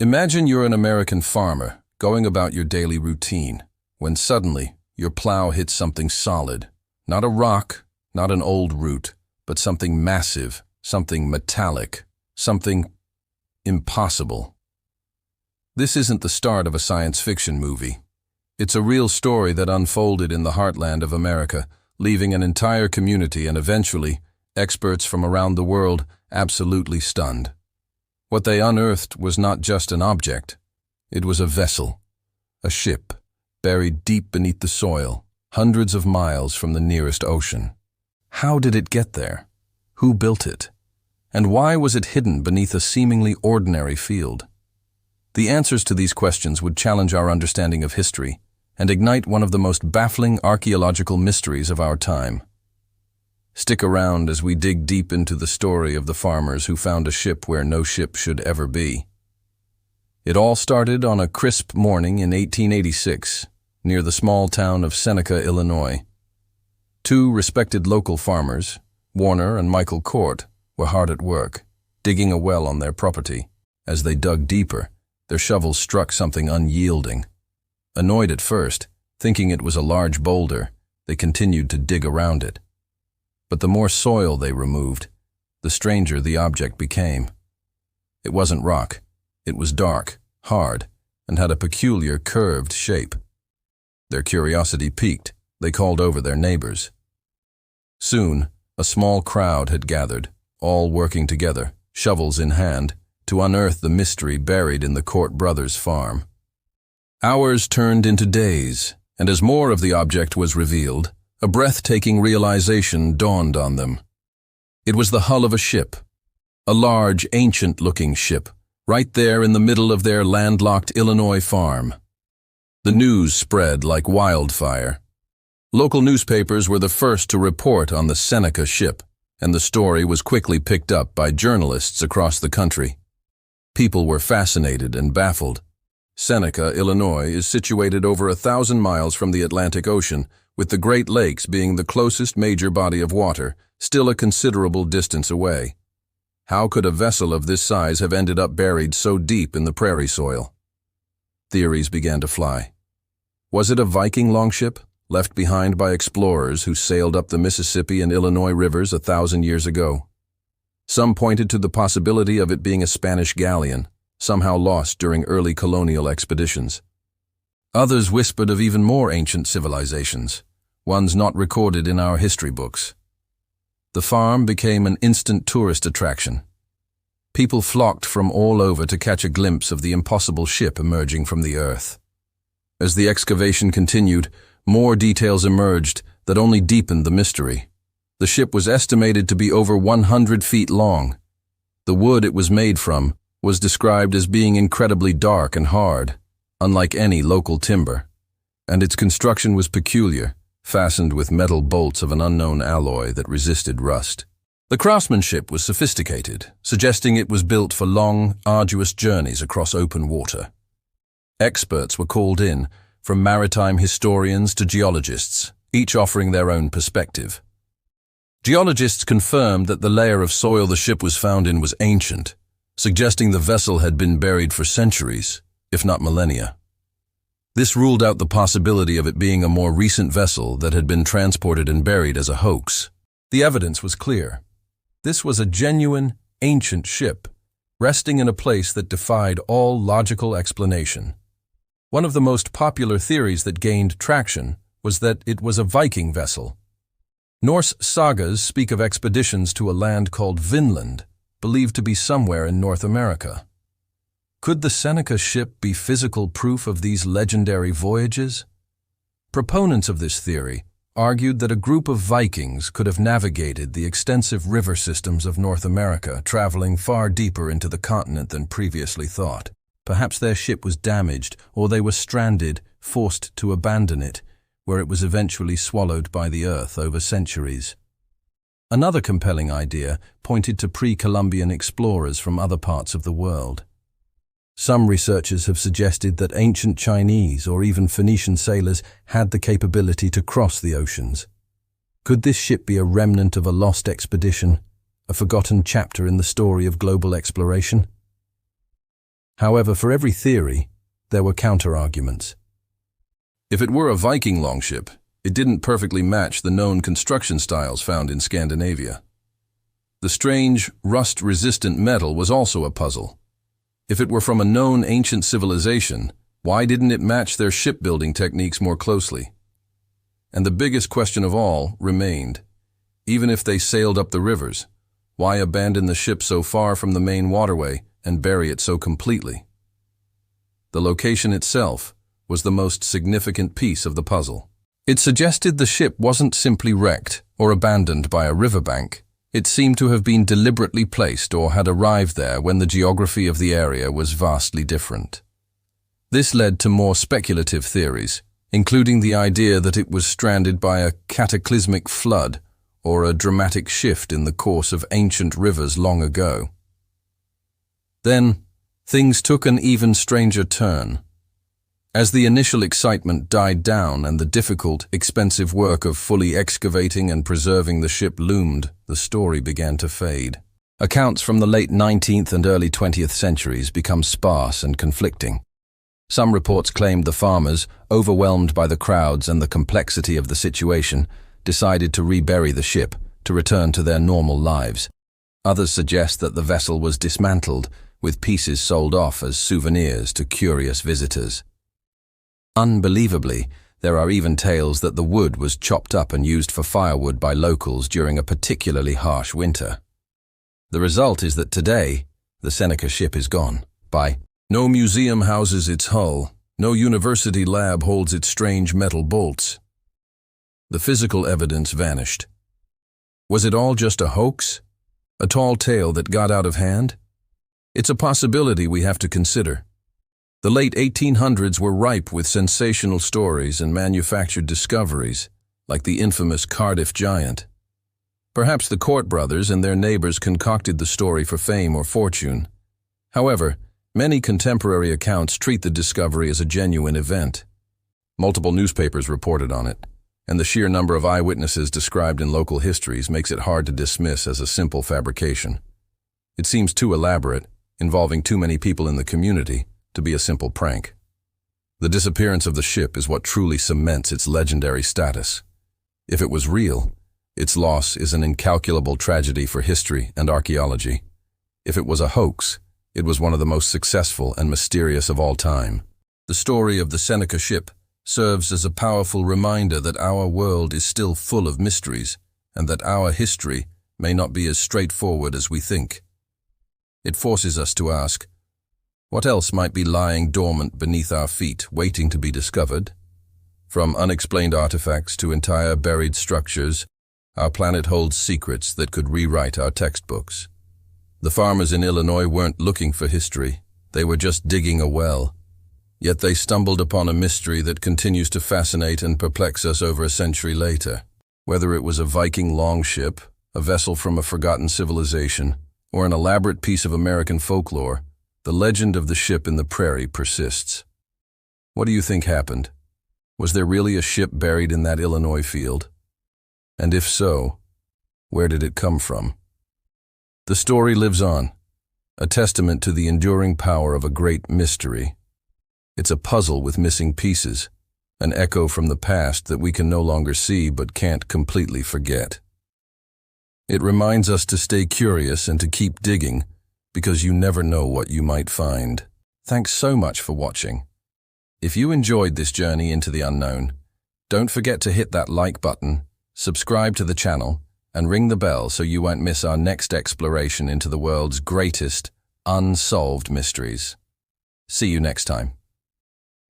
Imagine you're an American farmer going about your daily routine when suddenly your plow hits something solid. Not a rock, not an old root, but something massive, something metallic, something impossible. This isn't the start of a science fiction movie. It's a real story that unfolded in the heartland of America, leaving an entire community and eventually experts from around the world absolutely stunned. What they unearthed was not just an object. It was a vessel, a ship, buried deep beneath the soil, hundreds of miles from the nearest ocean. How did it get there? Who built it? And why was it hidden beneath a seemingly ordinary field? The answers to these questions would challenge our understanding of history and ignite one of the most baffling archaeological mysteries of our time. Stick around as we dig deep into the story of the farmers who found a ship where no ship should ever be. It all started on a crisp morning in 1886, near the small town of Seneca, Illinois. Two respected local farmers, Warner and Michael Court, were hard at work, digging a well on their property. As they dug deeper, their shovels struck something unyielding. Annoyed at first, thinking it was a large boulder, they continued to dig around it. But the more soil they removed, the stranger the object became. It wasn't rock. It was dark, hard, and had a peculiar curved shape. Their curiosity piqued. They called over their neighbors. Soon, a small crowd had gathered, all working together, shovels in hand, to unearth the mystery buried in the Court brothers' farm. Hours turned into days, and as more of the object was revealed, a breathtaking realization dawned on them. It was the hull of a ship, a large, ancient-looking ship, right there in the middle of their landlocked Illinois farm. The news spread like wildfire. Local newspapers were the first to report on the Seneca ship, and the story was quickly picked up by journalists across the country. People were fascinated and baffled. Seneca, Illinois, is situated over 1,000 miles from the Atlantic Ocean, with the Great Lakes being the closest major body of water, still a considerable distance away. How could a vessel of this size have ended up buried so deep in the prairie soil? Theories began to fly. Was it a Viking longship, left behind by explorers who sailed up the Mississippi and Illinois rivers 1,000 years ago? Some pointed to the possibility of it being a Spanish galleon, somehow lost during early colonial expeditions. Others whispered of even more ancient civilizations, ones not recorded in our history books. The farm became an instant tourist attraction. People flocked from all over to catch a glimpse of the impossible ship emerging from the earth. As the excavation continued, more details emerged that only deepened the mystery. The ship was estimated to be over 100 feet long. The wood it was made from was described as being incredibly dark and hard, unlike any local timber, and its construction was peculiar, fastened with metal bolts of an unknown alloy that resisted rust. The craftsmanship was sophisticated, suggesting it was built for long, arduous journeys across open water. Experts were called in, from maritime historians to geologists, each offering their own perspective. Geologists confirmed that the layer of soil the ship was found in was ancient, suggesting the vessel had been buried for centuries, if not millennia. This ruled out the possibility of it being a more recent vessel that had been transported and buried as a hoax. The evidence was clear. This was a genuine, ancient ship, resting in a place that defied all logical explanation. One of the most popular theories that gained traction was that it was a Viking vessel. Norse sagas speak of expeditions to a land called Vinland, believed to be somewhere in North America. Could the Seneca ship be physical proof of these legendary voyages? Proponents of this theory argued that a group of Vikings could have navigated the extensive river systems of North America, traveling far deeper into the continent than previously thought. Perhaps their ship was damaged, or they were stranded, forced to abandon it, where it was eventually swallowed by the earth over centuries. Another compelling idea pointed to pre-Columbian explorers from other parts of the world. Some researchers have suggested that ancient Chinese or even Phoenician sailors had the capability to cross the oceans. Could this ship be a remnant of a lost expedition, a forgotten chapter in the story of global exploration? However, for every theory, there were counter-arguments. If it were a Viking longship, it didn't perfectly match the known construction styles found in Scandinavia. The strange, rust-resistant metal was also a puzzle. If it were from a known ancient civilization, why didn't it match their shipbuilding techniques more closely? And the biggest question of all remained. Even if they sailed up the rivers, why abandon the ship so far from the main waterway and bury it so completely? The location itself was the most significant piece of the puzzle. It suggested the ship wasn't simply wrecked or abandoned by a riverbank. It seemed to have been deliberately placed or had arrived there when the geography of the area was vastly different. This led to more speculative theories, including the idea that it was stranded by a cataclysmic flood or a dramatic shift in the course of ancient rivers long ago. Then, things took an even stranger turn. As the initial excitement died down and the difficult, expensive work of fully excavating and preserving the ship loomed, the story began to fade. Accounts from the late 19th and early 20th centuries become sparse and conflicting. Some reports claimed the farmers, overwhelmed by the crowds and the complexity of the situation, decided to rebury the ship to return to their normal lives. Others suggest that the vessel was dismantled, with pieces sold off as souvenirs to curious visitors. Unbelievably, there are even tales that the wood was chopped up and used for firewood by locals during a particularly harsh winter. The result is that today, the Seneca ship is gone. No museum houses its hull, no university lab holds its strange metal bolts. The physical evidence vanished. Was it all just a hoax? A tall tale that got out of hand? It's a possibility we have to consider. The late 1800s were ripe with sensational stories and manufactured discoveries, like the infamous Cardiff giant. Perhaps the Court brothers and their neighbors concocted the story for fame or fortune. However, many contemporary accounts treat the discovery as a genuine event. Multiple newspapers reported on it, and the sheer number of eyewitnesses described in local histories makes it hard to dismiss as a simple fabrication. It seems too elaborate, involving too many people in the community, to be a simple prank. The disappearance of the ship is what truly cements its legendary status. If it was real, its loss is an incalculable tragedy for history and archaeology. If it was a hoax, it was one of the most successful and mysterious of all time. The story of the Seneca ship serves as a powerful reminder that our world is still full of mysteries and that our history may not be as straightforward as we think. It forces us to ask, what else might be lying dormant beneath our feet, waiting to be discovered? From unexplained artifacts to entire buried structures, our planet holds secrets that could rewrite our textbooks. The farmers in Illinois weren't looking for history, they were just digging a well. Yet they stumbled upon a mystery that continues to fascinate and perplex us over a century later. Whether it was a Viking longship, a vessel from a forgotten civilization, or an elaborate piece of American folklore, the legend of the ship in the prairie persists. What do you think happened? Was there really a ship buried in that Illinois field? And if so, where did it come from? The story lives on, a testament to the enduring power of a great mystery. It's a puzzle with missing pieces, an echo from the past that we can no longer see but can't completely forget. It reminds us to stay curious and to keep digging, because you never know what you might find. Thanks so much for watching. If you enjoyed this journey into the unknown, don't forget to hit that like button, subscribe to the channel, and ring the bell so you won't miss our next exploration into the world's greatest unsolved mysteries. See you next time.